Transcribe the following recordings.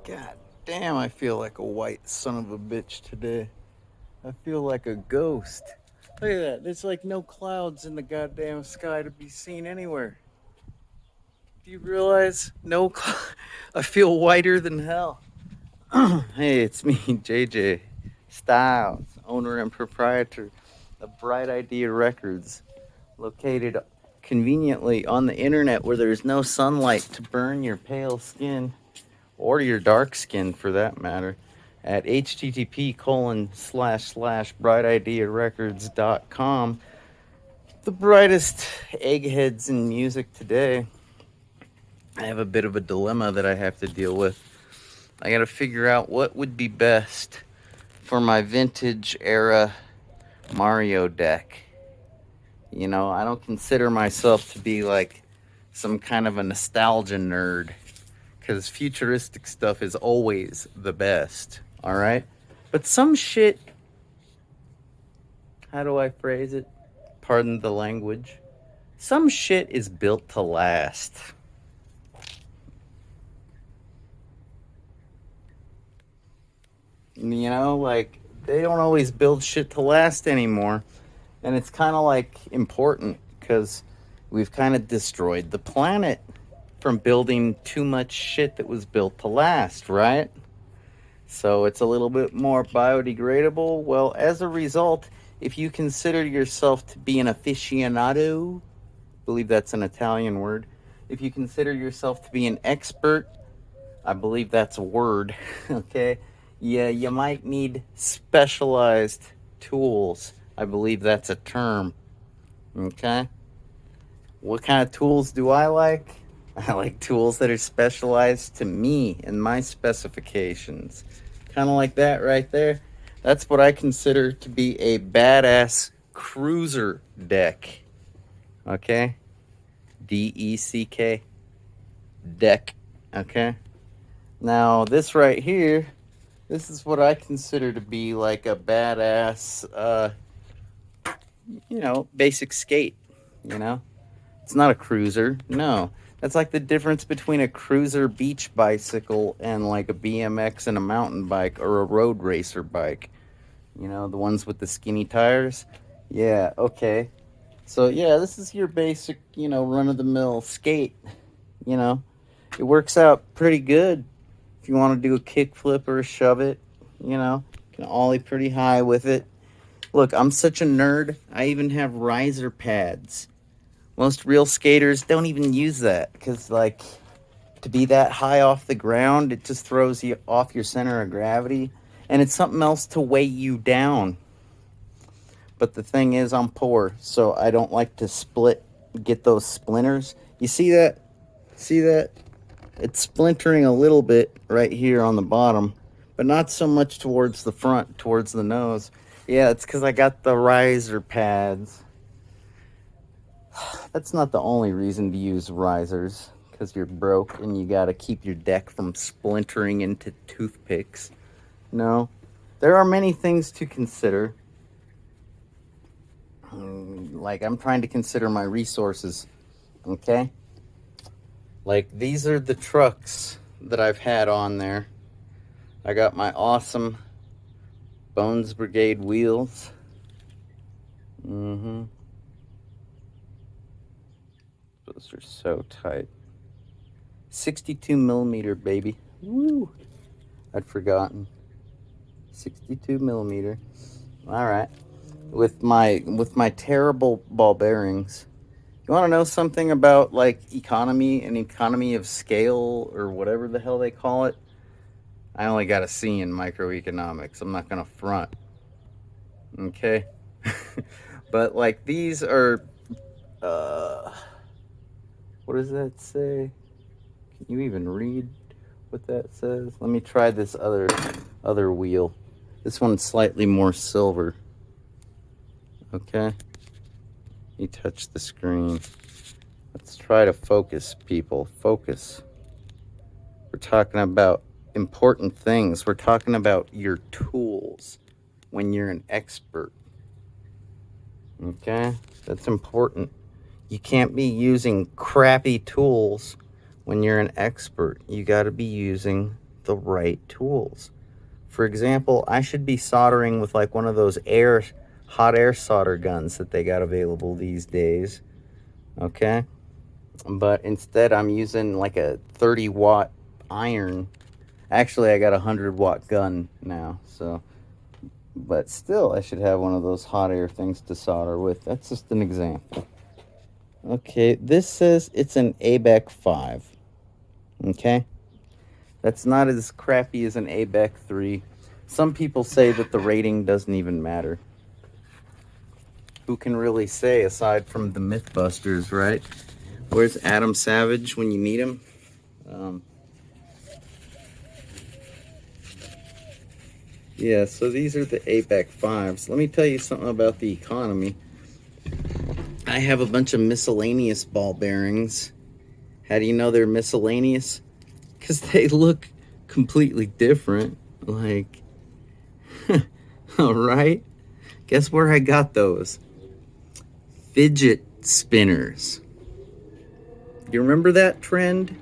God damn, I feel like a white son of a bitch today. I feel like a ghost. Look at that. There's like no clouds in the goddamn sky to be seen anywhere. Do you realize? I feel whiter than hell. Hey, it's me, JJ Styles, owner and proprietor of Bright Idea Records, located conveniently on the internet where there's no sunlight to burn your pale skin or your dark skin for that matter at http://brightidearecords.com. The brightest eggheads in music today. I have a bit of a dilemma that I have to deal with. I got to figure out what would be best for my vintage era Mario deck. You know, I don't consider myself to be like some kind of a nostalgia nerd because futuristic stuff is always the best, all right? But some shit, how do I phrase it? Pardon the language. Some shit is built to last. You know, like they don't always build shit to last anymore. And it's kind of like important because we've kind of destroyed the planet from building too much shit that was built to last, right? So it's a little bit more biodegradable. Well, as a result, if you consider yourself to be an aficionado, I believe that's an Italian word. If you consider yourself to be an expert, I believe that's a word, okay? Yeah, you might need specialized tools. I believe that's a term, okay? What kind of tools do I like? I like tools that are specialized to me and my specifications. Kind of like that right there. That's what I consider to be a badass cruiser deck. Okay? DECK. Deck. Okay? Now, this right here, this is what I consider to be like a badass, basic skate. You know? It's not a cruiser. No. That's like the difference between a cruiser beach bicycle and like a BMX and a mountain bike or a road racer bike. You know, the ones with the skinny tires. Yeah, okay. So, yeah, this is your basic, run of the mill skate. You know, it works out pretty good if you want to do a kickflip or a shove it. You can ollie pretty high with it. Look, I'm such a nerd. I even have riser pads. Most real skaters don't even use that because, like, to be that high off the ground, it just throws you off your center of gravity. And it's something else to weigh you down. But the thing is, I'm poor, so I don't like to get those splinters. You see that? See that? It's splintering a little bit right here on the bottom, but not so much towards the front, towards the nose. Yeah, it's because I got the riser pads. That's not the only reason to use risers, because you're broke and you got to keep your deck from splintering into toothpicks. No, there are many things to consider. Like, I'm trying to consider my resources, okay? Like, these are the trucks that I've had on there. I got my awesome Bones Brigade wheels. Mm-hmm. Those are so tight. 62 millimeter, baby. Woo! I'd forgotten. 62 millimeter. All right. With my terrible ball bearings. You want to know something about like economy of scale or whatever the hell they call it? I only got a C in microeconomics. I'm not gonna front. Okay. But like these are uh what does that say? Can you even read what that says? Let me try this other wheel. This one's slightly more silver. Okay. Let me touch the screen. Let's try to focus, people. Focus. We're talking about important things. We're talking about your tools when you're an expert. Okay? That's important. You can't be using crappy tools when you're an expert. You got to be using the right tools. For example, I should be soldering with like one of those hot air solder guns that they got available these days. Okay? But instead I'm using like a 30-watt iron. Actually, I got a 100-watt gun now, so, but still I should have one of those hot air things to solder with. That's just an example. Okay, this says it's an ABEC 5. Okay? That's not as crappy as an ABEC 3. Some people say that the rating doesn't even matter. Who can really say aside from the Mythbusters, right? Where's Adam Savage when you need him? Yeah, so these are the ABEC 5s. Let me tell you something about the economy. I have a bunch of miscellaneous ball bearings. How do you know they're miscellaneous? Because they look completely different. Like, all right. Guess where I got those? Fidget spinners. You remember that trend?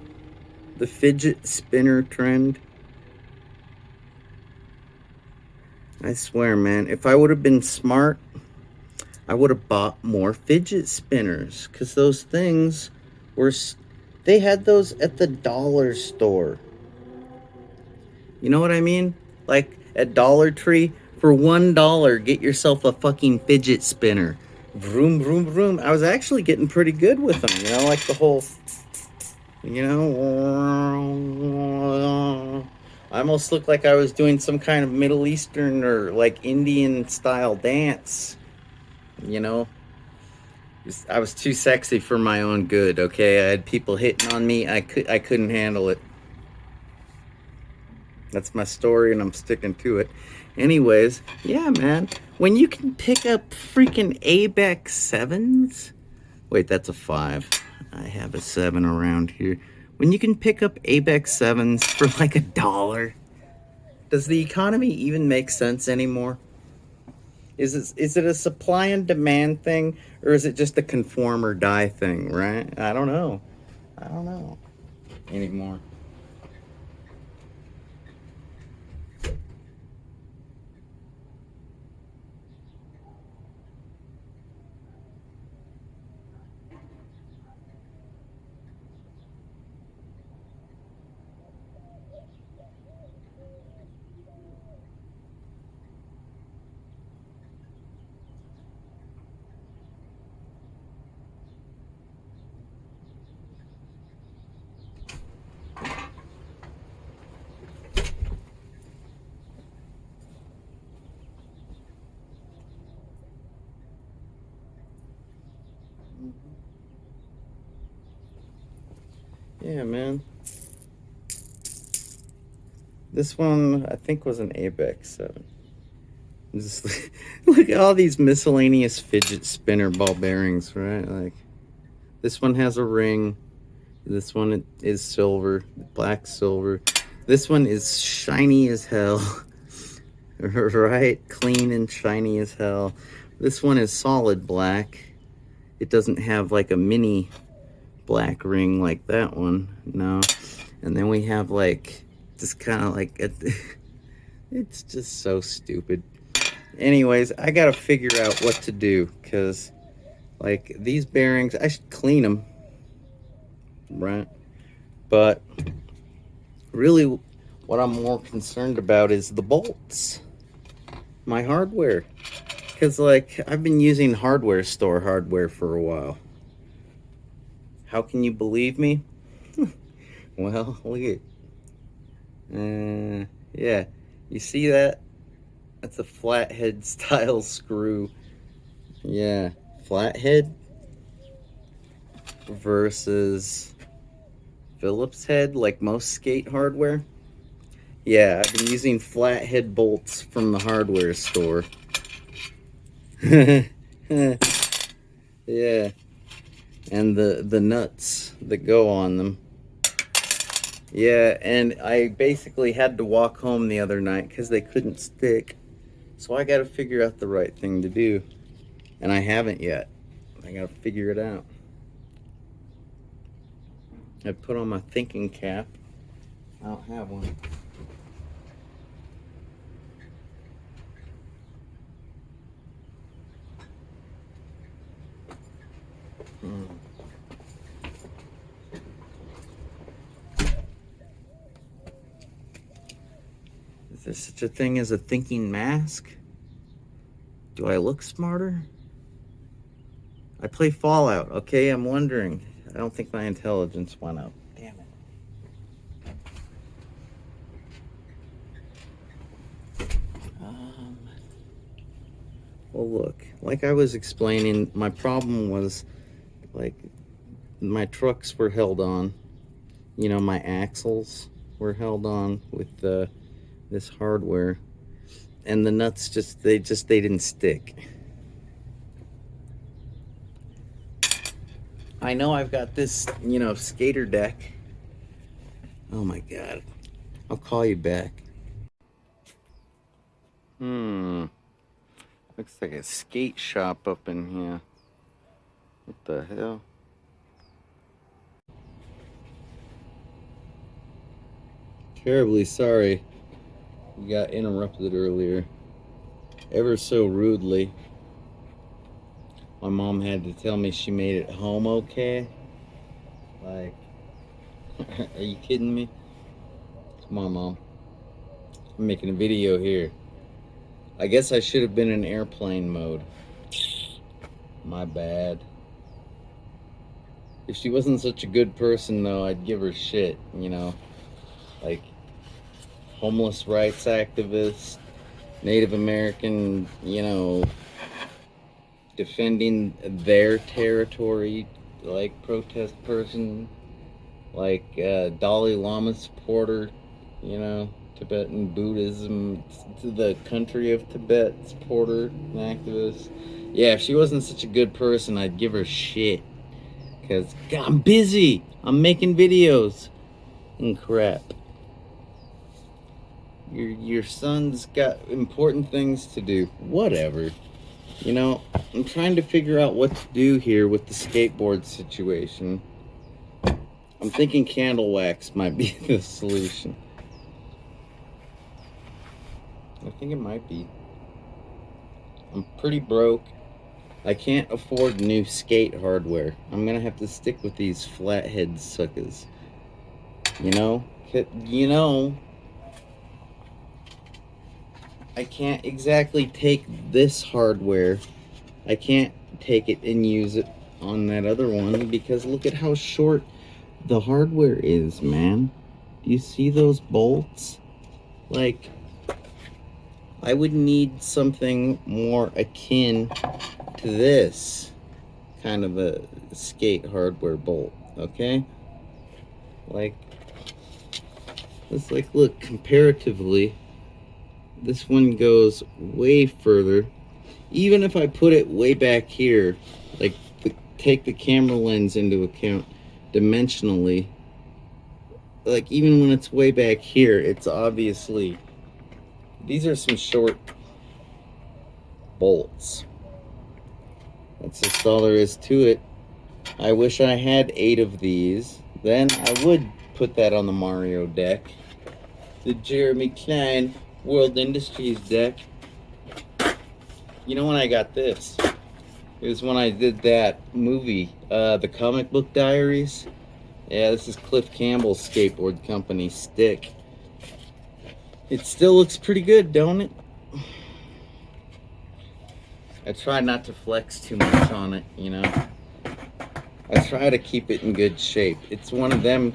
The fidget spinner trend? I swear, man, if I would have been smart, I would have bought more fidget spinners. Because those things were... They had those at the dollar store. You know what I mean? Like at Dollar Tree, for $1, get yourself a fucking fidget spinner. Vroom, vroom, vroom. I was actually getting pretty good with them. You know, like the whole... You know... I almost looked like I was doing some kind of Middle Eastern or like Indian style dance. You know? I was too sexy for my own good, okay? I had people hitting on me. I couldn't handle it. That's my story, and I'm sticking to it. Anyways, yeah, man. When you can pick up freaking ABEC 7s... Wait, that's a 5. I have a 7 around here. When you can pick up ABEC 7s for like $1, does the economy even make sense anymore? Is it a supply and demand thing, or is it just a conform or die thing, right? I don't know. I don't know anymore. Yeah, man. This one, I think, was an ABEC 7. Just look at all these miscellaneous fidget spinner ball bearings, right? Like, this one has a ring. This one is silver, black silver. This one is shiny as hell. Right? Clean and shiny as hell. This one is solid black. It doesn't have like a mini black ring like that one. No. And then we have like just kind of like it's just so stupid. Anyways, I gotta figure out what to do, because like these bearings, I should clean them, right? But really what I'm more concerned about is the bolts, my hardware, because like I've been using hardware store hardware for a while. How can you believe me? Well, look at yeah, you see that? That's a flathead style screw. Yeah, flathead versus Phillips head, like most skate hardware. Yeah, I've been using flathead bolts from the hardware store. Yeah, and the nuts that go on them. Yeah, and I basically had to walk home the other night because they couldn't stick. So I got to figure out the right thing to do. And I haven't yet. I got to figure it out. I put on my thinking cap. I don't have one. Is there such a thing as a thinking mask? Do I look smarter? I play Fallout, okay? I'm wondering. I don't think my intelligence went up. Damn it. Well, look, like I was explaining, my problem was, like, my trucks were held on. You know, my axles were held on with this hardware. And the nuts they didn't stick. I know I've got this, you know, skater deck. Oh my God. I'll call you back. Looks like a skate shop up in here. What the hell? Terribly sorry we got interrupted earlier. Ever so rudely. My mom had to tell me she made it home okay. Like, are you kidding me? Come on, Mom. I'm making a video here. I guess I should have been in airplane mode. My bad. If she wasn't such a good person, though, I'd give her shit, you know? Like, homeless rights activist, Native American, you know, defending their territory, like, protest person, like, Dalai Lama supporter, you know, Tibetan Buddhism, the country of Tibet supporter, and activist. Yeah, if she wasn't such a good person, I'd give her shit. Because I'm busy. I'm making videos and crap. Your son's got important things to do. Whatever. You know, I'm trying to figure out what to do here with the skateboard situation. I'm thinking candle wax might be the solution. I think it might be. I'm pretty broke. I can't afford new skate hardware. I'm gonna have to stick with these flathead suckers. You know? I can't exactly take this hardware. I can't take it and use it on that other one because look at how short the hardware is, man. Do you see those bolts? Like, I would need something more akin to this kind of a skate hardware bolt, okay? Like, it's like, look, comparatively, this one goes way further. Even if I put it way back here, like, take the camera lens into account dimensionally, like, even when it's way back here, it's obviously, these are some short bolts. That's just all there is to it. I wish I had 8 of these. Then I would put that on the Mario deck. The Jeremy Klein World Industries deck. You know when I got this? It was when I did that movie, The Comic Book Diaries. Yeah, this is Cliff Campbell's skateboard company, Stick. It still looks pretty good, don't it? I try not to flex too much on it, you know. I try to keep it in good shape. It's one of them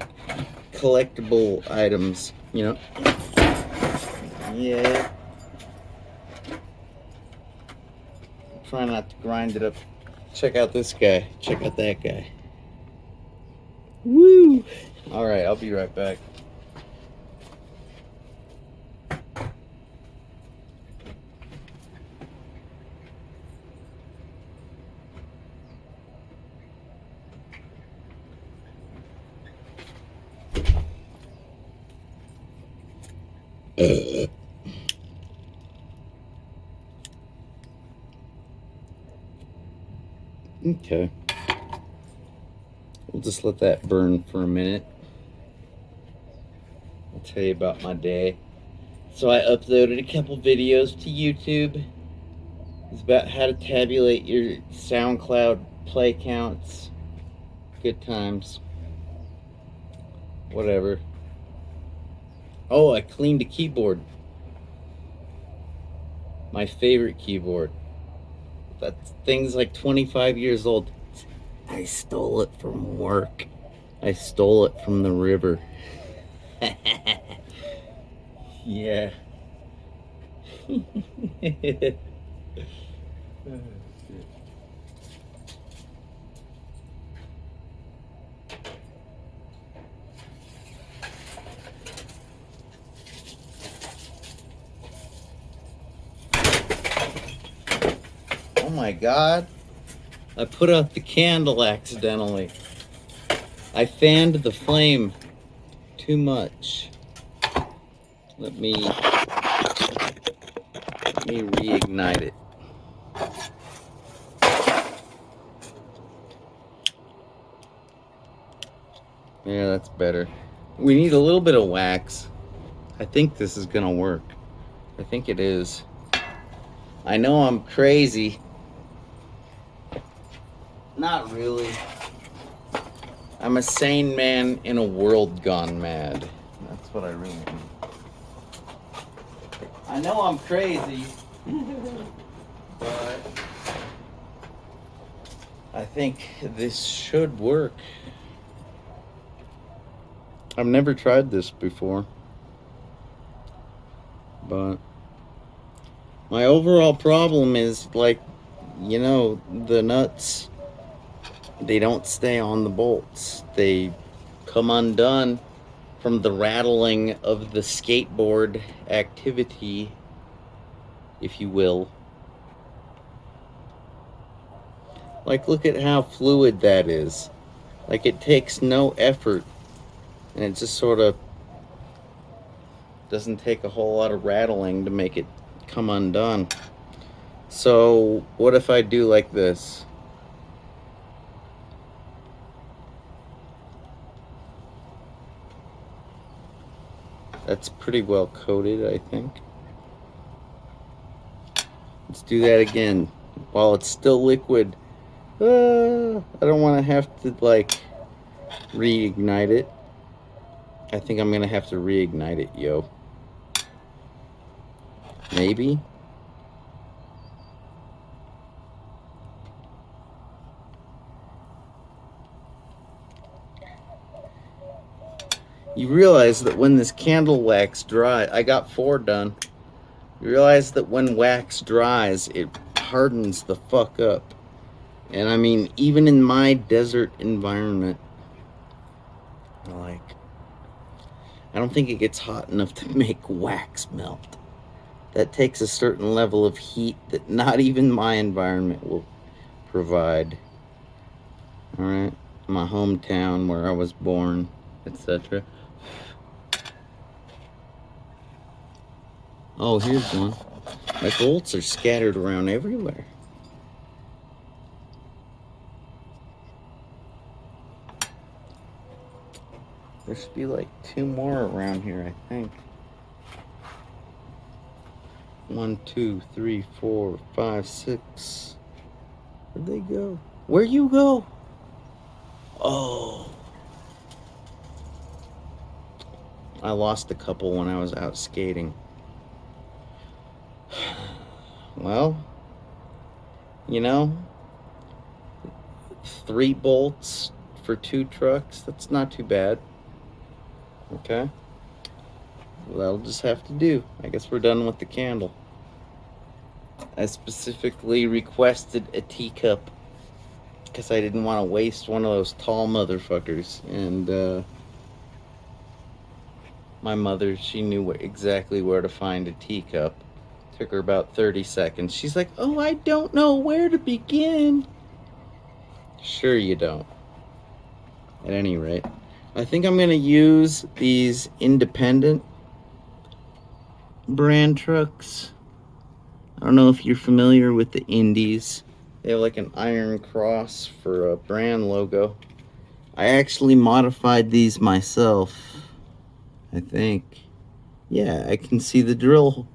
collectible items, you know. Yeah. Try not to grind it up. Check out this guy. Check out that guy. Woo! Alright, I'll be right back. Okay. We'll just let that burn for a minute. I'll tell you about my day. So I uploaded a couple videos to YouTube. It's about how to tabulate your SoundCloud play counts. Good times. Whatever. Oh, I cleaned a keyboard. My favorite keyboard. That thing's like 25 years old. I stole it from work. I stole it from the river. Yeah. Oh my God. I put out the candle accidentally. I fanned the flame too much. Let me reignite it. Yeah, that's better. We need a little bit of wax. I think this is gonna work. I think it is. I know I'm crazy. Not really. I'm a sane man in a world gone mad. That's what I really mean. I know I'm crazy, but I think this should work. I've never tried this before, but my overall problem is, like, you know, the nuts, they don't stay on the bolts. They come undone from the rattling of the skateboard activity, if you will. Like, look at how fluid that is. Like, it takes no effort, and it just sort of doesn't take a whole lot of rattling to make it come undone. So what if I do like this? That's pretty well coated, I think. Let's do that again while it's still liquid. I don't want to have to, like, reignite it. I think I'm gonna have to reignite it, yo. Maybe. You realize that when this candle wax dry, I got 4 done. You realize that when wax dries, it hardens the fuck up. And I mean, even in my desert environment, like, I don't think it gets hot enough to make wax melt. That takes a certain level of heat that not even my environment will provide. All right, my hometown where I was born, etc. Oh, here's one. My bolts are scattered around everywhere. There should be like 2 more around here, I think. 1, 2, 3, 4, 5, 6. Where'd they go? Where you go? Oh. I lost a couple when I was out skating. Well, you know, 3 bolts for 2 trucks, that's not too bad. Okay. Well, that'll just have to do. I guess we're done with the candle. I specifically requested a teacup because I didn't want to waste one of those tall motherfuckers. And my mother, she knew exactly where to find a teacup. Took her about 30 seconds. She's like, oh, I don't know where to begin. Sure you don't. At any rate, I think I'm going to use these independent brand trucks. I don't know if you're familiar with the Indies. They have like an iron cross for a brand logo. I actually modified these myself, I think. Yeah, I can see the drill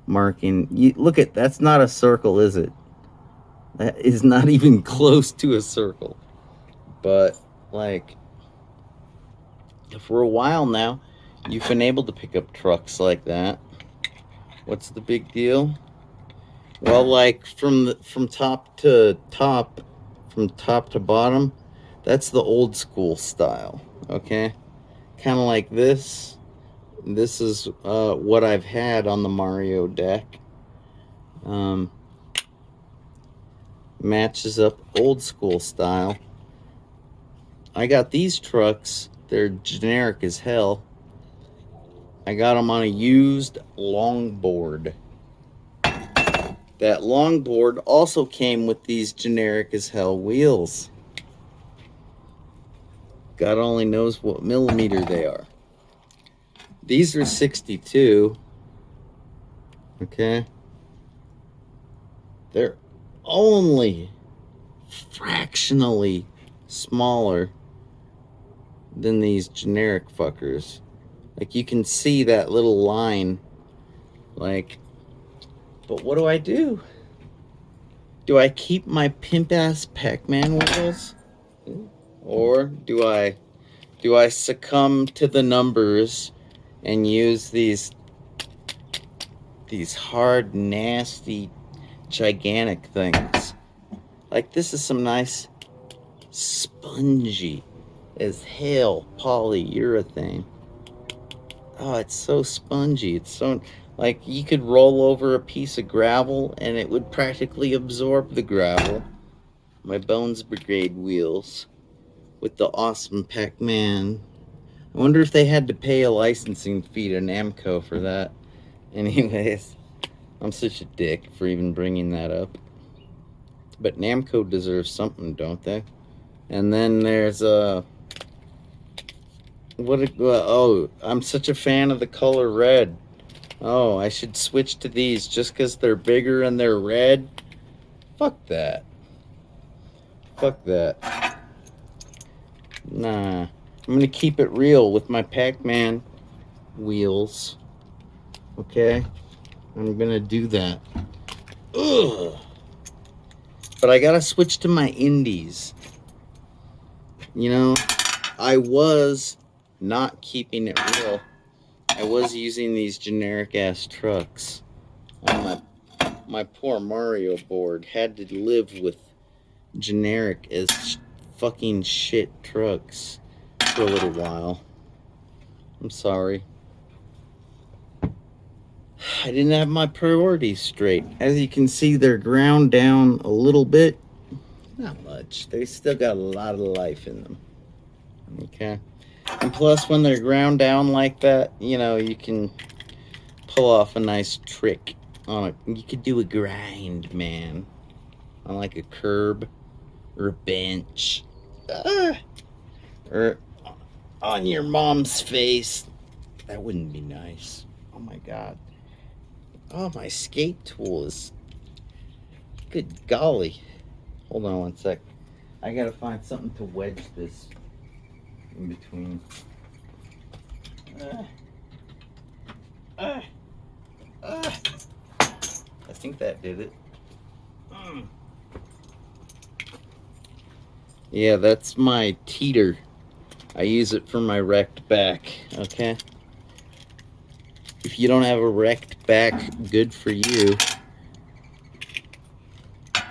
marking. Look at, that's not a circle, is it? That is not even close to a circle. But, like, for a while now, you've been able to pick up trucks like that. What's the big deal? Well, like from top to top, from top to bottom, that's the old school style. Okay, kind of like this. This is what I've had on the Mario deck. Um, Matches up old school style. I got these trucks. They're generic as hell. I got them on a used longboard. That longboard also came with these generic as hell wheels. God only knows what millimeter they are. These are 62. Okay. They're only fractionally smaller than these generic fuckers. Like, you can see that little line. Like, but what do? Do I keep my pimp ass Pac-Man wheels? Or do I succumb to the numbers and use these hard, nasty, gigantic things? Like, this is some nice spongy as hell polyurethane. Oh, it's so spongy. It's so, like, you could roll over a piece of gravel and it would practically absorb the gravel. My Bones Brigade wheels with the awesome Pac-Man. I wonder if they had to pay a licensing fee to Namco for that. Anyways, I'm such a dick for even bringing that up. But Namco deserves something, don't they? And then there's oh, I'm such a fan of the color red. Oh, I should switch to these just because they're bigger and they're red. Fuck that. Fuck that. Nah. I'm gonna keep it real with my Pac-Man wheels. Okay? I'm gonna do that. Ugh. But I gotta switch to my indies. You know, I was not keeping it real. I was using these generic ass trucks on my poor Mario board. Had to live with generic as fucking shit trucks for a little while. I'm sorry. I didn't have my priorities straight. As you can see, they're ground down a little bit. Not much. They still got a lot of life in them. Okay. And plus, when they're ground down like that, you know, you can pull off a nice trick on it. You could do a grind, man, on like a curb or a bench. Or on your mom's face. That wouldn't be nice. Oh my god. Oh, my skate tool is... Good golly. Hold on one sec. I gotta find something to wedge this in between. I think that did it. Yeah, that's my teeter. I use it for my wrecked back, okay? If you don't have a wrecked back, good for you.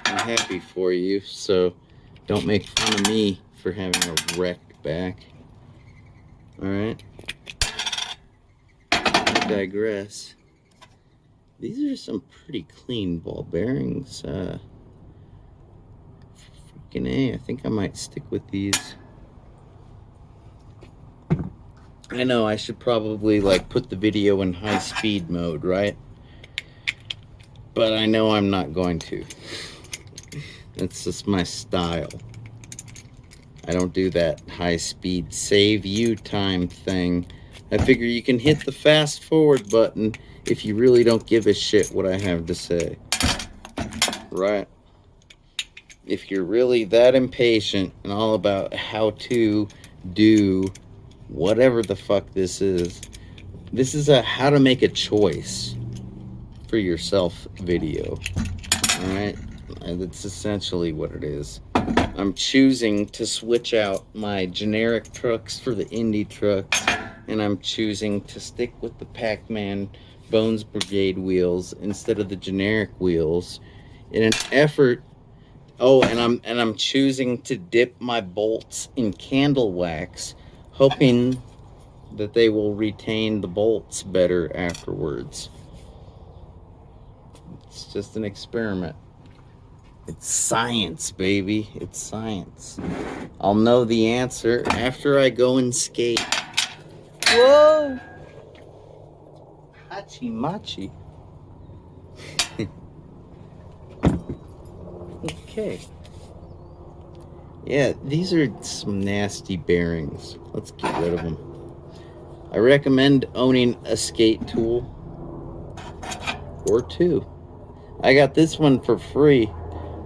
I'm happy for you, so don't make fun of me for having a wrecked back. Alright? I digress. These are some pretty clean ball bearings. Freaking A, I think I might stick with these. I know I should probably like put the video in high speed mode, right? But I know I'm not going to. That's just my style. I don't do that high speed save you time thing. I figure you can hit the fast forward button if you really don't give a shit what I have to say. Right? If you're really that impatient and all about how to do whatever the fuck this is a how to make a choice for yourself video. Alright? That's essentially what it is. I'm choosing to switch out my generic trucks for the indie trucks and I'm choosing to stick with the Pac-Man Bones Brigade wheels instead of the generic wheels in an effort. Oh, and I'm choosing to dip my bolts in candle wax, hoping that they will retain the bolts better afterwards. It's just an experiment. It's science, baby. It's science. I'll know the answer after I go and skate. Whoa! Hachi machi. Okay. Yeah, these are some nasty bearings. Let's get rid of them. I recommend owning a skate tool or two. I got this one for free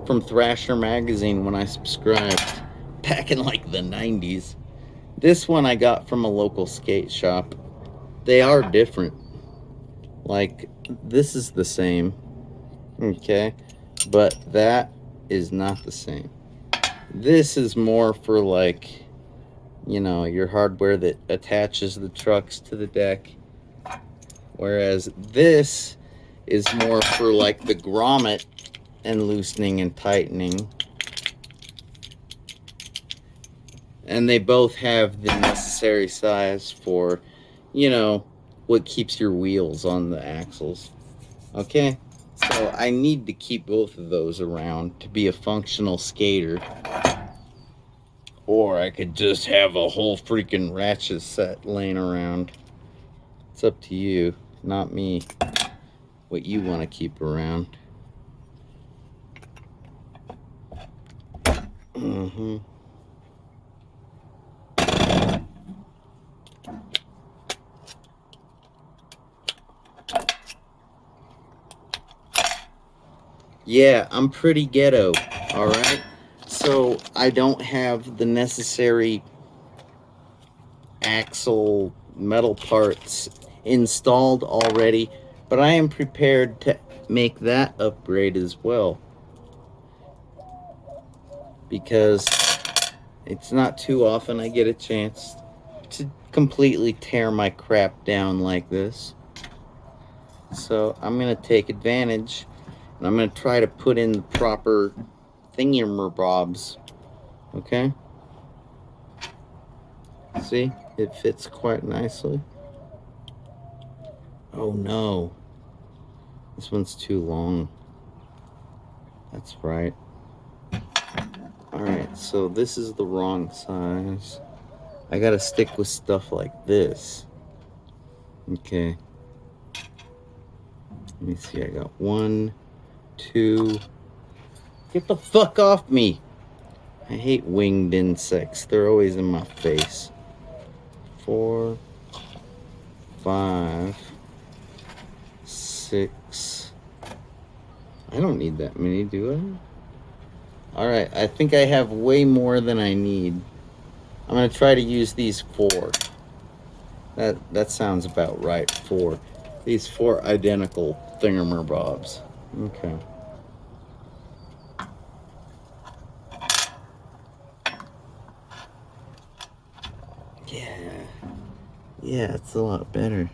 from Thrasher magazine when I subscribed back in like the 90s. This one I got from a local skate shop. They are different. Like, this is the same, okay? But that is not the same. This is more for, like, you know, your hardware that attaches the trucks to the deck. Whereas this is more for, like, the grommet and loosening and tightening. And they both have the necessary size for, you know, what keeps your wheels on the axles. Okay? So I need to keep both of those around to be a functional skater. Or I could just have a whole freaking ratchet set laying around. It's up to you, not me, what you want to keep around. Mm-hmm. Yeah, I'm pretty ghetto, alright? So I don't have the necessary axle metal parts installed already, but I am prepared to make that upgrade as well. Because it's not too often I get a chance to completely tear my crap down like this. So I'm going to take advantage, and I'm going to try to put in the proper thingamabobs. Okay? See? It fits quite nicely. Oh no. This one's too long. That's right. Alright, so this is the wrong size. I gotta stick with stuff like this. Okay. Let me see, I got 1, 2. Get the fuck off me! I hate winged insects. They're always in my face. 4, 5, 6. I don't need that many, do I? Alright, I think I have way more than I need. I'm gonna try to use these 4. That sounds about right. 4. These 4 identical thingamabobs. Okay. Yeah, it's a lot better.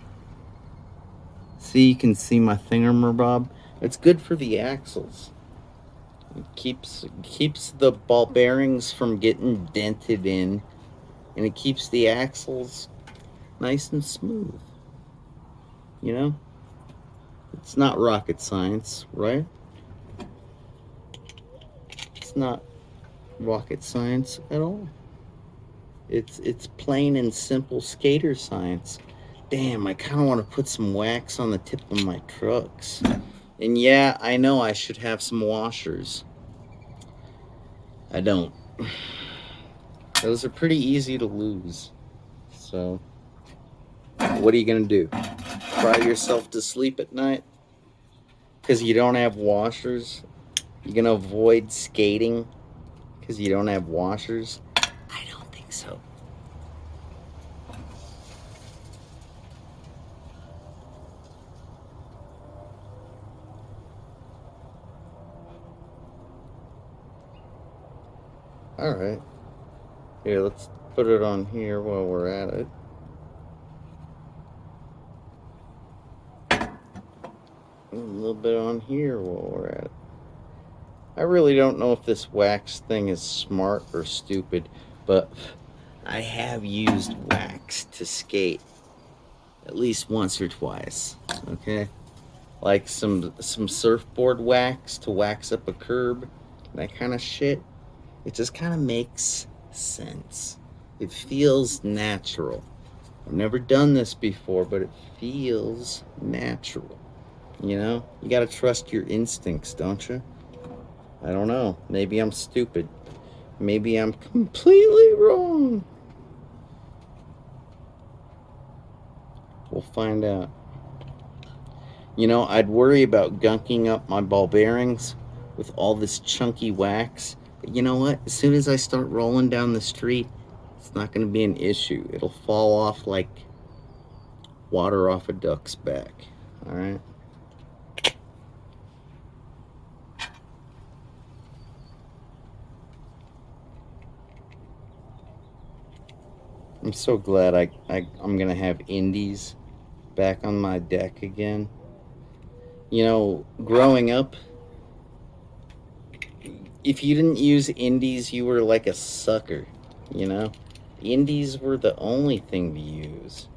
See, you can see my thingamabob. It's good for the axles. It keeps the ball bearings from getting dented in, and it keeps the axles nice and smooth. You know? It's not rocket science, right? It's not rocket science at all. It's plain and simple skater science. Damn, I kind of want to put some wax on the tip of my trucks. And yeah, I know I should have some washers. I don't. Those are pretty easy to lose. So, what are you going to do? Cry yourself to sleep at night? Because you don't have washers? You're going to avoid skating because you don't have washers? I don't think so. Alright. Here, let's put it on here while we're at it. A little bit on here while we're at it. I really don't know if this wax thing is smart or stupid, but I have used wax to skate at least once or twice. Okay, like some surfboard wax to wax up a curb, that kind of shit. It just kind of makes sense. It feels natural. I've never done this before, but it feels natural. You know, you gotta trust your instincts, don't you? I don't know. Maybe I'm stupid. Maybe I'm completely wrong. We'll find out. You know, I'd worry about gunking up my ball bearings with all this chunky wax. But you know what? As soon as I start rolling down the street, it's not going to be an issue. It'll fall off like water off a duck's back. All right? I'm so glad I'm going to have indies back on my deck again. You know, growing up, if you didn't use indies, you were like a sucker, you know? Indies were the only thing to use.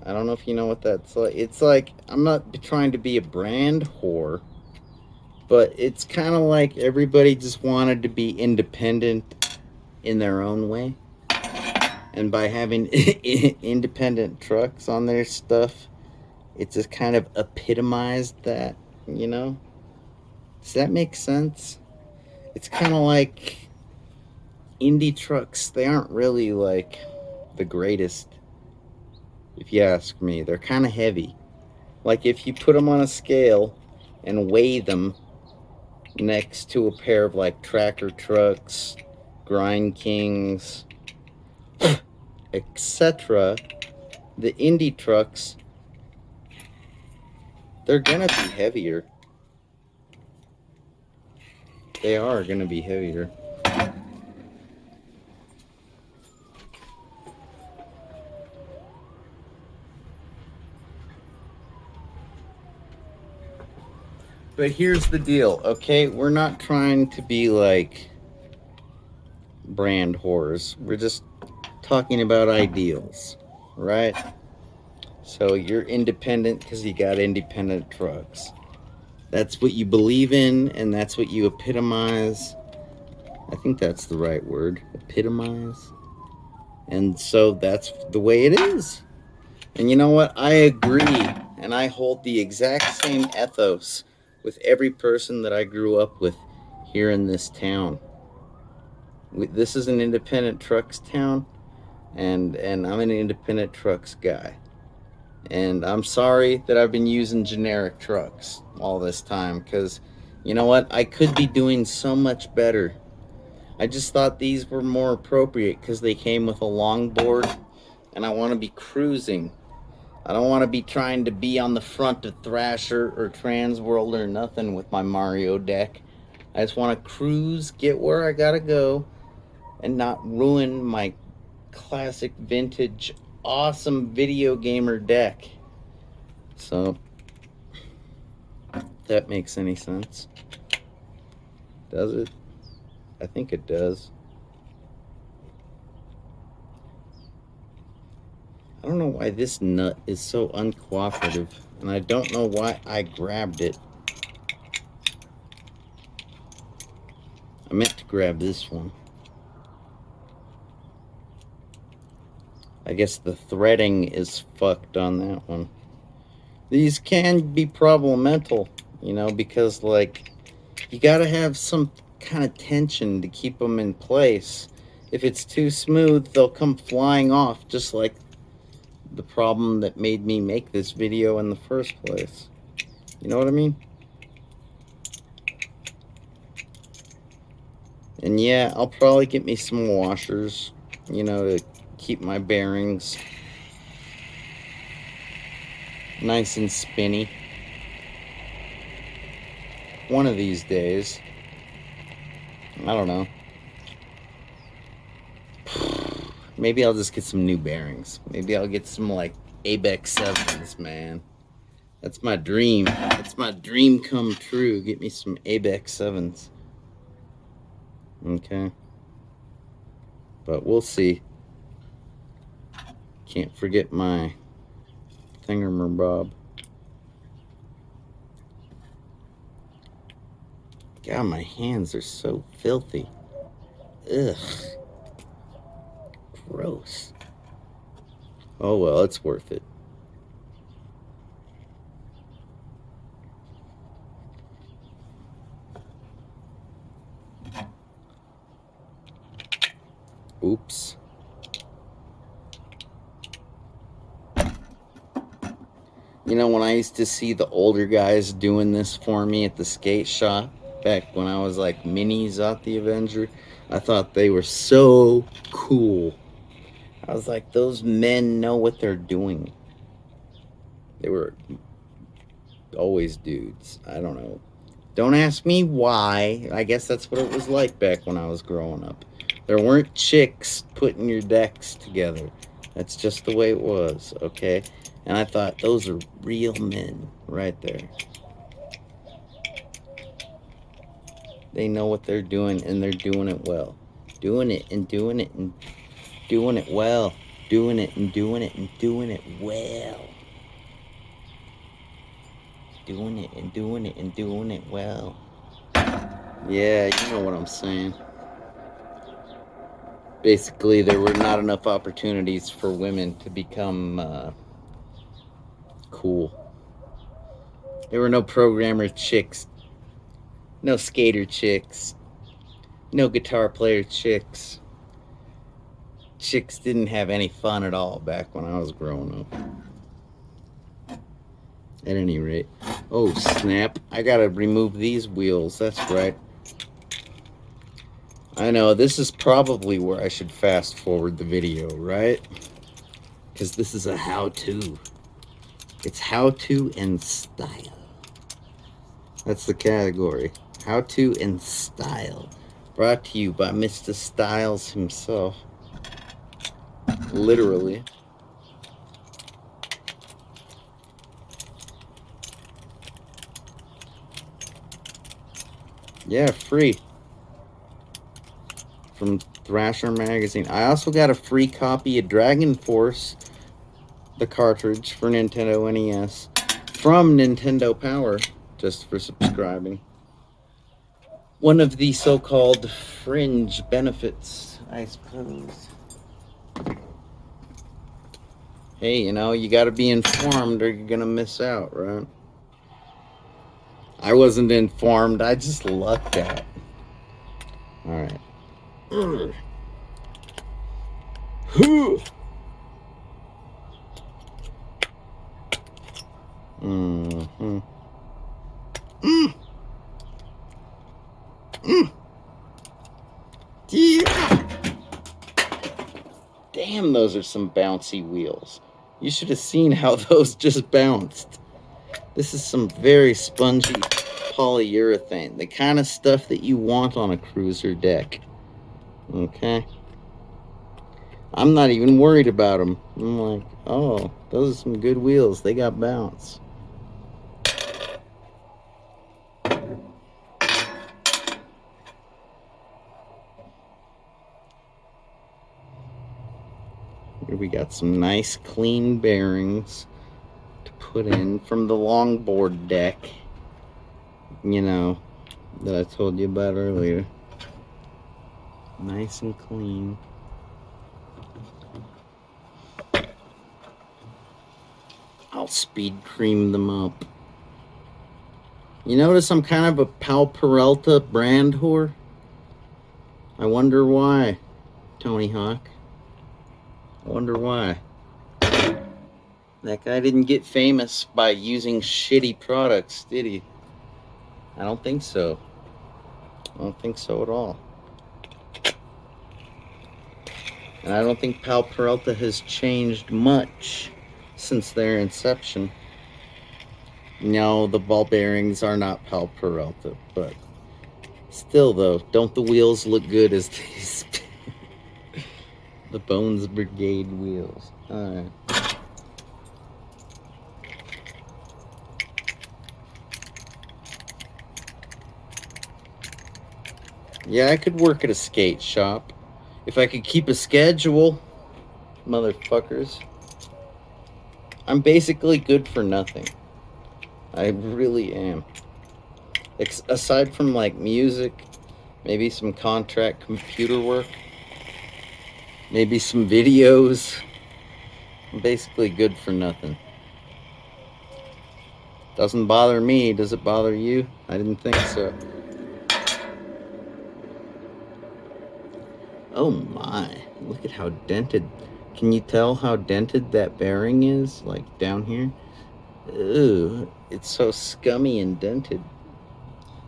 I don't know if you know what that's like. It's like, I'm not trying to be a brand whore, but it's kind of like everybody just wanted to be independent in their own way. And by having independent trucks on their stuff, it just kind of epitomized that, you know? Does that make sense? It's kind of like indie trucks. They aren't really like the greatest, if you ask me. They're kind of heavy. Like if you put them on a scale and weigh them next to a pair of like tracker trucks, grind kings, etc., the indie trucks, they're gonna be heavier. They are gonna be heavier. But here's the deal, okay? We're not trying to be like brand whores. We're just talking about ideals, right? So you're independent because you got independent trucks. That's what you believe in, and that's what you epitomize. I think that's the right word, epitomize. And so that's the way it is. And you know what? I agree, and I hold the exact same ethos with every person that I grew up with here in this town. This is an independent trucks town, and I'm an independent trucks guy. And I'm sorry that I've been using generic trucks all this time, because you know what? I could be doing so much better. I just thought these were more appropriate because they came with a longboard, and I want to be cruising. I don't want to be trying to be on the front of Thrasher or Transworld or nothing with my Mario deck. I just want to cruise, get where I gotta go, and not ruin my classic vintage awesome video gamer deck. So, if that makes any sense. Does it? I think it does. I don't know why this nut is so uncooperative, and I don't know why I grabbed it. I meant to grab this one. I guess the threading is fucked on that one. These can be problematical, you know, because like you gotta have some kind of tension to keep them in place. If it's too smooth, they'll come flying off, just like the problem that made me make this video in the first place. You know what I mean? And yeah, I'll probably get me some washers, you know, to keep my bearings nice and spinny. One of these days. I don't know. Maybe I'll just get some new bearings. Maybe I'll get some like ABEX 7s, man. That's my dream. That's my dream come true. Get me some ABEX 7s. Okay. But we'll see. Can't forget my thingamabob. God, my hands are so filthy. Ugh. Gross. Oh well, it's worth it. Oops. You know, when I used to see the older guys doing this for me at the skate shop, back when I was like minis at the Avenger, I thought they were so cool. I was like, those men know what they're doing. They were always dudes. I don't know. Don't ask me why. I guess that's what it was like back when I was growing up. There weren't chicks putting your decks together. That's just the way it was, okay? And I thought, those are real men right there. They know what they're doing, and they're doing it well. Doing it and doing it and doing it well. Doing it and doing it and doing it well. Doing it and doing it and doing it well. Yeah, you know what I'm saying. Basically, there were not enough opportunities for women to become cool. There were no programmer chicks, no skater chicks, no guitar player chicks. Chicks didn't have any fun at all back when I was growing up. At any rate. Oh, snap. I gotta remove these wheels. That's right. I know, this is probably where I should fast forward the video, right? Because this is a how-to. It's how-to and style. That's the category. How-to and style. Brought to you by Mr. Styles himself. Literally. Yeah, free. From Thrasher Magazine. I also got a free copy of Dragon Force, the cartridge for Nintendo NES, from Nintendo Power, just for subscribing. One of the so-called fringe benefits, I suppose. Hey, you know, you gotta be informed or you're gonna miss out, right? I wasn't informed, I just lucked out. Alright. Mm-hmm. Yeah. Damn, those are some bouncy wheels. You should have seen how those just bounced. This is some very spongy polyurethane. The kind of stuff that you want on a cruiser deck. Okay? I'm not even worried about them. I'm like, oh, those are some good wheels. They got bounce. Here we got some nice clean bearings to put in from the longboard deck, you know, that I told you about earlier. Nice and clean. I'll speed cream them up. You notice I'm kind of a Pal Peralta brand whore? I wonder why, Tony Hawk. I wonder why. That guy didn't get famous by using shitty products, did he? I don't think so. I don't think so at all. And I don't think Pal Peralta has changed much since their inception. No, the ball bearings are not Pal Peralta, but still though, don't the wheels look good as these? The Bones Brigade wheels. Alright. Yeah, I could work at a skate shop. If I could keep a schedule, motherfuckers. I'm basically good for nothing. I really am. Aside from like music, maybe some contract computer work, maybe some videos. I'm basically good for nothing. Doesn't bother me. Does it bother you? I didn't think so. Oh my. Look at how dented. Can you tell how dented that bearing is? Like down here? Ooh, it's so scummy and dented.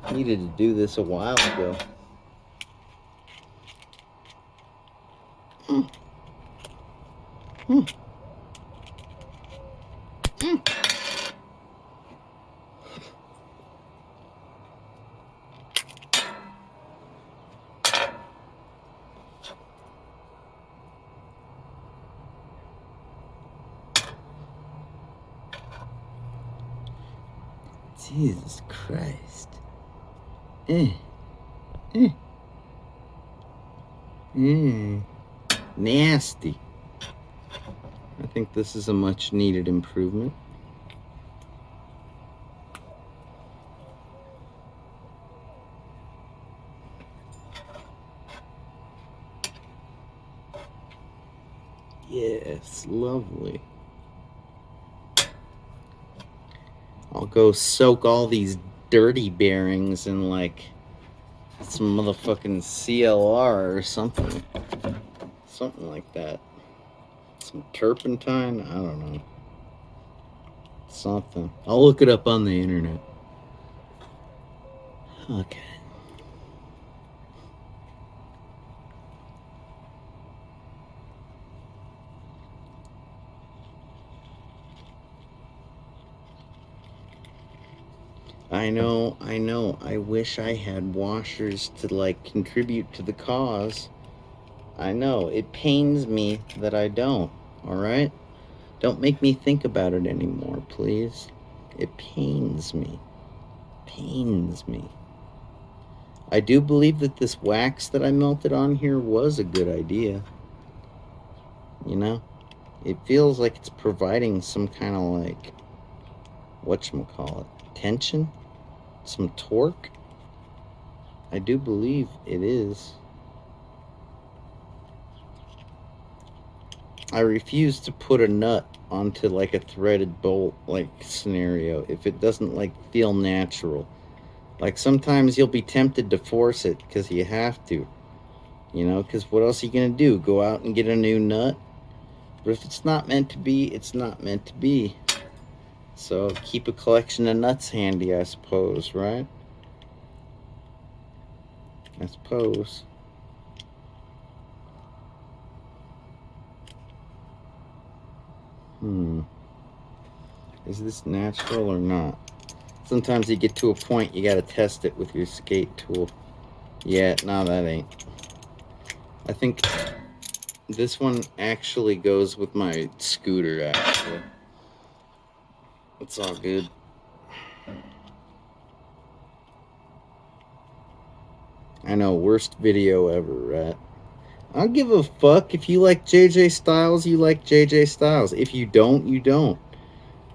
I needed to do this a while ago. Mm. Mm. Mm. Jesus Christ. Eh. Eh. Nasty. I think this is a much needed improvement. Yes, lovely. I'll go soak all these dirty bearings in like some motherfucking CLR or something. Something like that. Some turpentine? I don't know. Something. I'll look it up on the internet. Okay. I know. I wish I had washers to like contribute to the cause. I know. It pains me that I don't. Alright? Don't make me think about it anymore, please. It pains me. Pains me. I do believe that this wax that I melted on here was a good idea. You know? It feels like it's providing some kind of like, whatchamacallit, tension? Some torque? I do believe it is. I refuse to put a nut onto like a threaded bolt like scenario if it doesn't like feel natural. Like sometimes you'll be tempted to force it because you have to, you know, because what else are you going to do? Go out and get a new nut? But if it's not meant to be, it's not meant to be. So keep a collection of nuts handy, I suppose, right? I suppose. Is this natural or not? Sometimes you get to a point you gotta test it with your skate tool. Yeah, no, that ain't. I think this one actually goes with my scooter, actually. It's all good. I know, worst video ever, right? I don't give a fuck. If you like JJ Styles, you like JJ Styles. If you don't, you don't.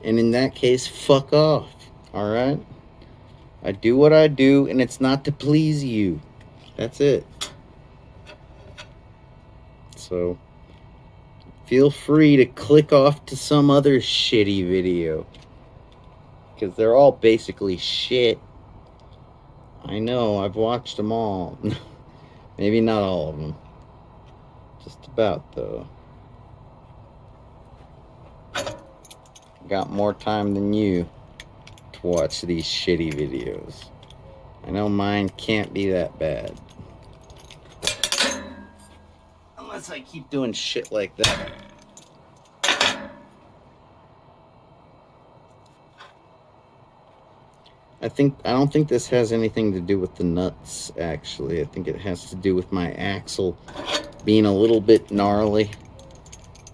And in that case, fuck off. Alright? I do what I do, and it's not to please you. That's it. So, feel free to click off to some other shitty video. Because they're all basically shit. I know, I've watched them all. Maybe not all of them. Just about, though. Got more time than you to watch these shitty videos. I know mine can't be that bad. Unless I keep doing shit like that. I don't think this has anything to do with the nuts, actually. I think it has to do with my axle being a little bit gnarly.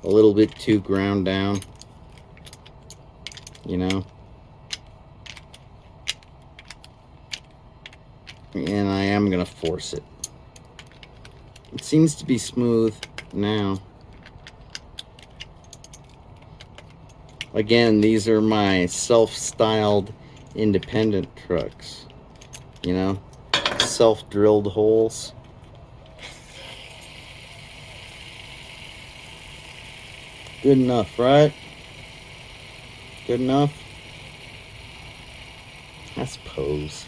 A little bit too ground down. You know? And I am gonna force it. It seems to be smooth now. Again, these are my self-styled independent trucks. You know, self-drilled holes. Good enough, right? Good enough? I suppose.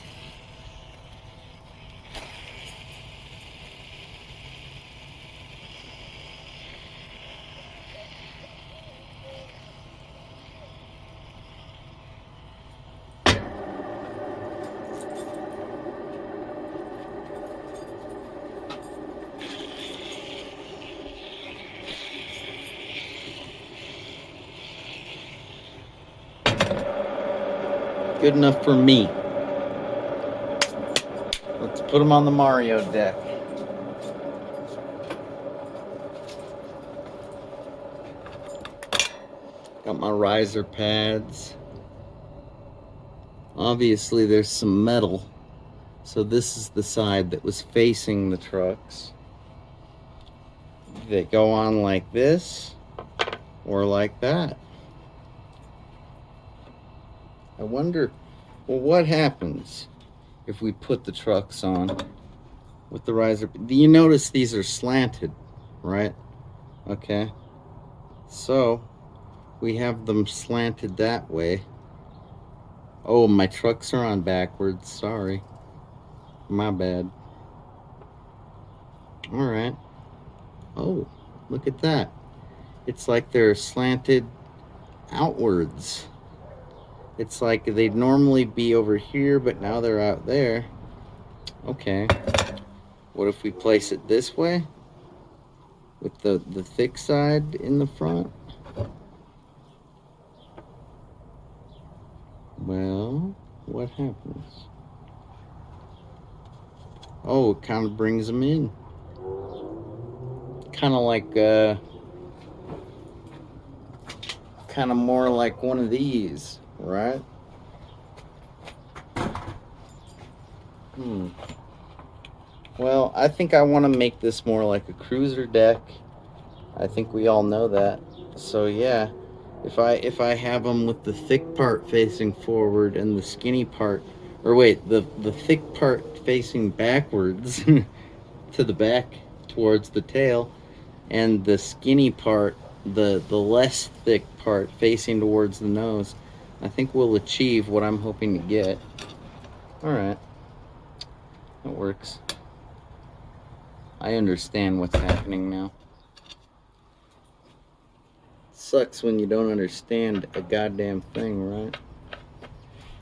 Good enough for me. Let's put them on the Mario deck. Got my riser pads. Obviously there's some metal, so this is the side that was facing the trucks. They go on like this or like that. I wonder, well, what happens if we put the trucks on with the riser? You notice these are slanted, right? Okay, so we have them slanted that way. Oh, my trucks are on backwards. Sorry, my bad. All right. Oh, look at that. It's like they're slanted outwards. It's like they'd normally be over here, but now they're out there. Okay. What if we place it this way? With the thick side in the front? Well, what happens? Oh, it kind of brings them in. Kind of like, kind of more like one of these, right? Well, I think I want to make this more like a cruiser deck. I think we all know that. So yeah, if I have them with the thick part facing forward and the skinny part, or wait, the thick part facing backwards to the back towards the tail, and the skinny part, the less thick part facing towards the nose, I think we'll achieve what I'm hoping to get. All right, that works. I understand what's happening now. Sucks when you don't understand a goddamn thing, right?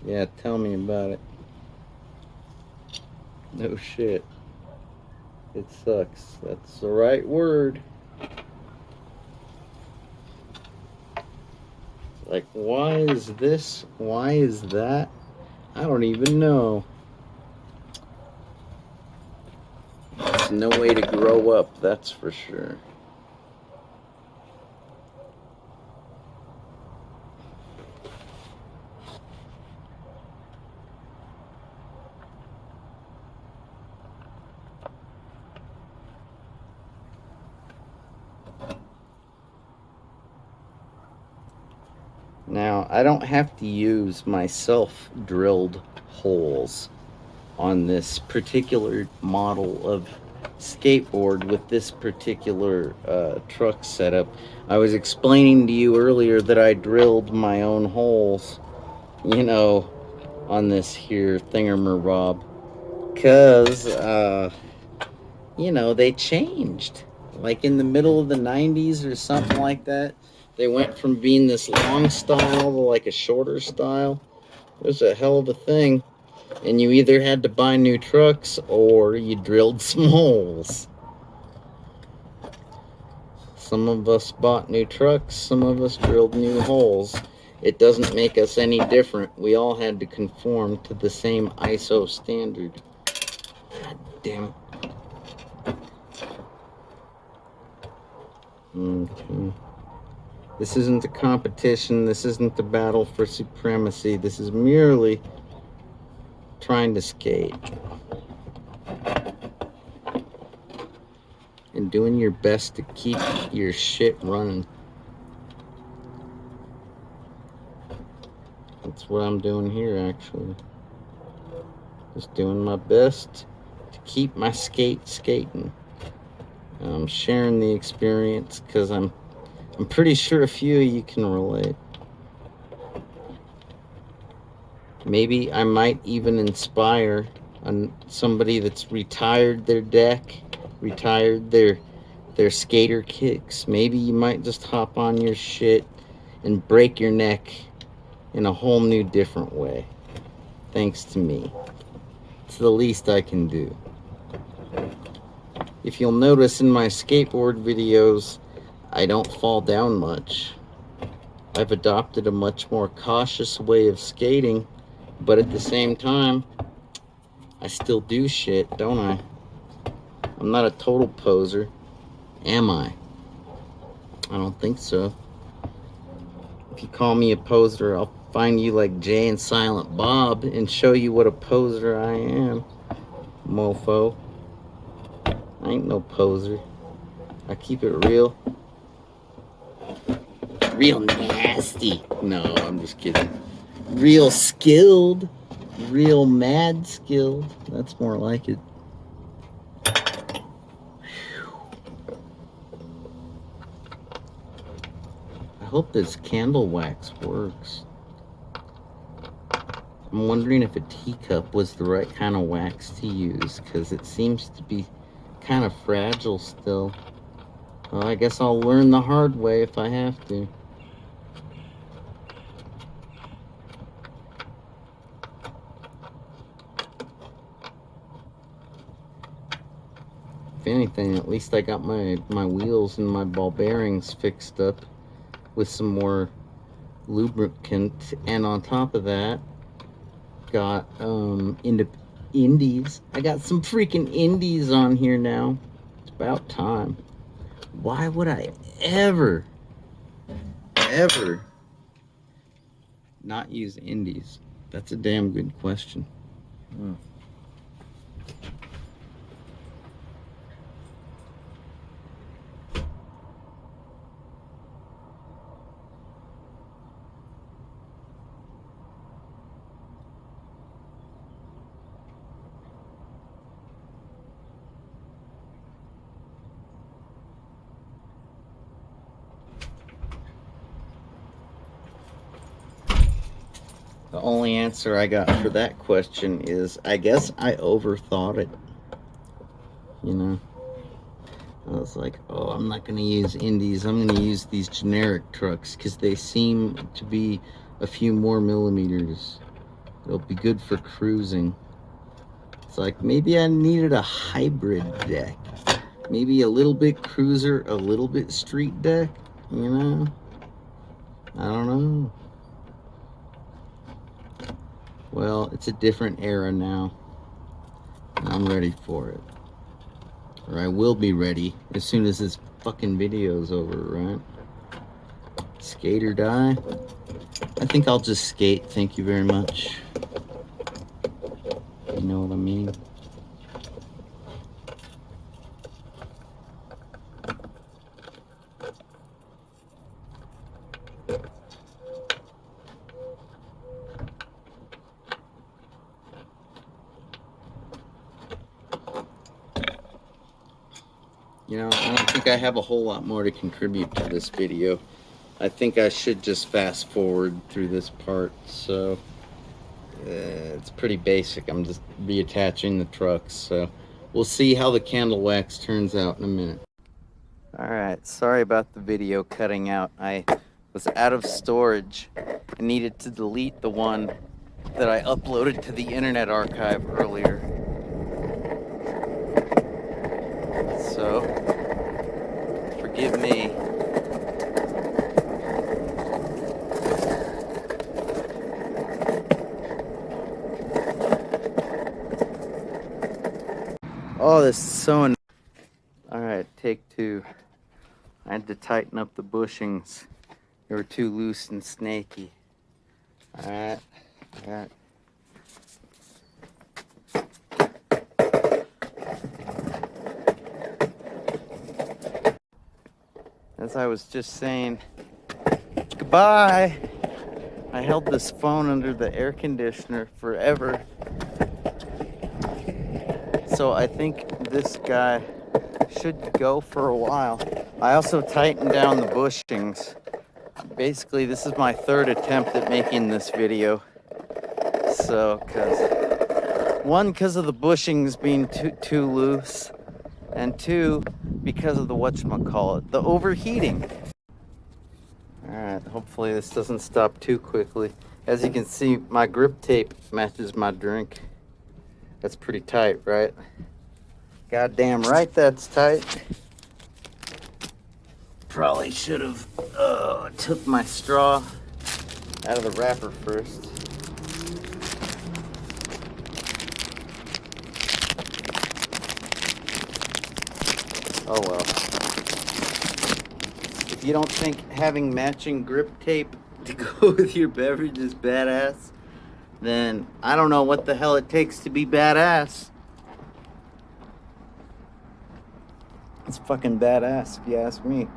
Yeah, tell me about it. No shit. It sucks. That's the right word. Like, why is this? Why is that? I don't even know. It's no way to grow up, that's for sure. Now, I don't have to use my self-drilled holes on this particular model of skateboard with this particular truck setup. I was explaining to you earlier that I drilled my own holes, you know, on this here thingamerbob, because, you know, they changed. Like in the middle of the 90s or something like that, they went from being this long style to like a shorter style. It was a hell of a thing. And you either had to buy new trucks or you drilled some holes. Some of us bought new trucks, some of us drilled new holes. It doesn't make us any different. We all had to conform to the same ISO standard. God damn it. Okay. This isn't a competition. This isn't the battle for supremacy. This is merely trying to skate. and doing your best to keep your shit running. That's what I'm doing here, actually. Just doing my best to keep my skating. I'm sharing the experience because I'm pretty sure a few of you can relate. Maybe I might even inspire somebody that's retired their deck, retired their skater kicks. Maybe you might just hop on your shit and break your neck in a whole new different way. Thanks to me. It's the least I can do. If you'll notice in my skateboard videos, I don't fall down much. I've adopted a much more cautious way of skating, but at the same time, I still do shit, don't I? I'm not a total poser, am I? I don't think so. If you call me a poser, I'll find you like Jay and Silent Bob and show you what a poser I am, mofo. I ain't no poser. I keep it real. Real nasty. No, I'm just kidding. Real skilled. Real mad skilled. That's more like it. I hope this candle wax works. I'm wondering if a teacup was the right kind of wax to use, because it seems to be kind of fragile still. Well, I guess I'll learn the hard way if I have to. If anything, at least I got my wheels and my ball bearings fixed up with some more lubricant, and on top of that, got into indies. I got some freaking indies on here now. It's about time. Why would I ever not use indies? That's a damn good question. The only answer I got for that question is, I guess I overthought it. You know, I was like, oh, I'm not going to use indies. I'm going to use these generic trucks because they seem to be a few more millimeters. It'll be good for cruising. It's like, maybe I needed a hybrid deck. Maybe a little bit cruiser, a little bit street deck, you know? I don't know. Well, it's a different era now. I'm ready for it. Or I will be ready as soon as this fucking video's over, right? Skate or die? I think I'll just skate, thank you very much. You know what I mean? You know, I don't think I have a whole lot more to contribute to this video. I think I should just fast forward through this part. So it's pretty basic. I'm just reattaching the trucks. So we'll see how the candle wax turns out in a minute. Alright, sorry about the video cutting out. I was out of storage and needed to delete the one that I uploaded to the Internet Archive earlier. So, forgive me. Oh, this is so annoying. Alright, take two. I had to tighten up the bushings. They were too loose and snaky. Alright, alright. as I was just saying goodbye, I held this phone under the air conditioner forever. So I think this guy should go for a while. I also tightened down the bushings. Basically, this is my third attempt at making this video. So, because of the bushings being too loose, and two, because of the whatchamacallit, the overheating. Alright, hopefully this doesn't stop too quickly. As you can see, my grip tape matches my drink. That's pretty tight, right? Goddamn right that's tight. Probably should have took my straw out of the wrapper first. Oh well. If you don't think having matching grip tape to go with your beverage is badass, then I don't know what the hell it takes to be badass. It's fucking badass if you ask me.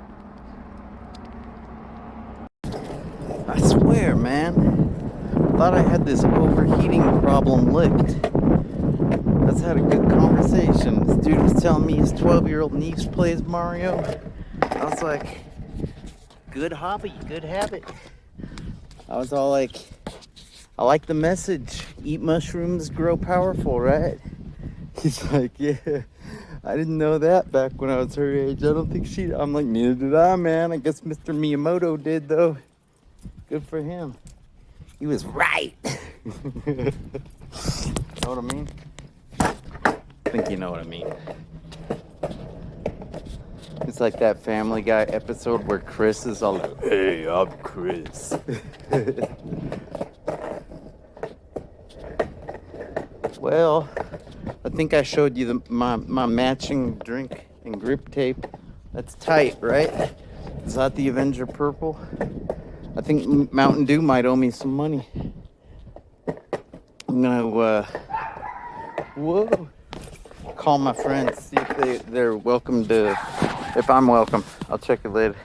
I swear, man. Thought I had this overheating problem licked. Let's had a good conversation. This dude was telling me his 12-year-old niece plays Mario. I was like, good hobby, good habit. I was all like, I like the message. Eat mushrooms, grow powerful, right? He's like, yeah, I didn't know that back when I was her age. I don't think she... I'm like, neither did I, man. I guess Mr. Miyamoto did, though. Good for him. He was right. Know what I mean? I think you know what I mean. It's like that Family Guy episode where Chris is all like, hey, I'm Chris. Well, I think I showed you my matching drink and grip tape. That's tight, right? Is that the Avenger Purple? I think Mountain Dew might owe me some money. I'm gonna, call my friends, see if they're welcome to, if I'm welcome. I'll check it later.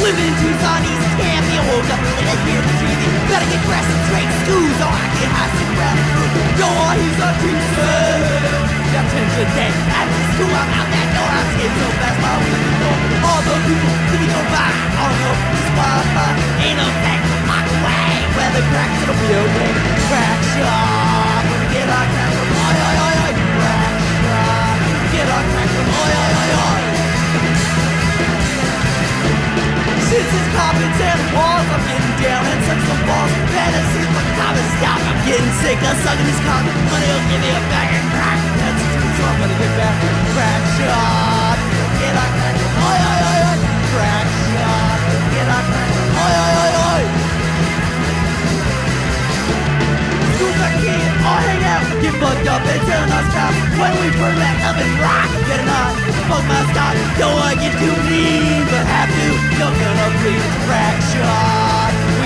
Living in Tucson, East Tammy, I woke up and I hear the TV. Better get dressed and straight to school so I can get high, stick around the crew. Go on, he's a Tucson. Got 10 good days. After school, I'm out that door. I'm skipping so fast, my way to go. All those people, living go by. All know this Wi-Fi ain't no tech, microwave. Weather cracks, it'll be okay. Crack shop, when we get our crack from oi, oi, oi, oi. Crack shop, get our crack from oi, oi, oi, oi. Since it's carpets and walls, I'm getting down and suck some balls. Fantasy, my common stop. I'm getting sick of sucking this carpet. Money will give me a bag of crack. That's true, so I'm gonna get back. Crack shop, get our crack. Oi, oi, oi, oi. Crack shop, get our crack. Oi, oi, oi, oi. School back in, all hang out, get fucked up and turn us top. When we burn back up and rock, get it on. Fuck my stock, don't wanna get too mean, but have to. Don't gonna breathe a fraction.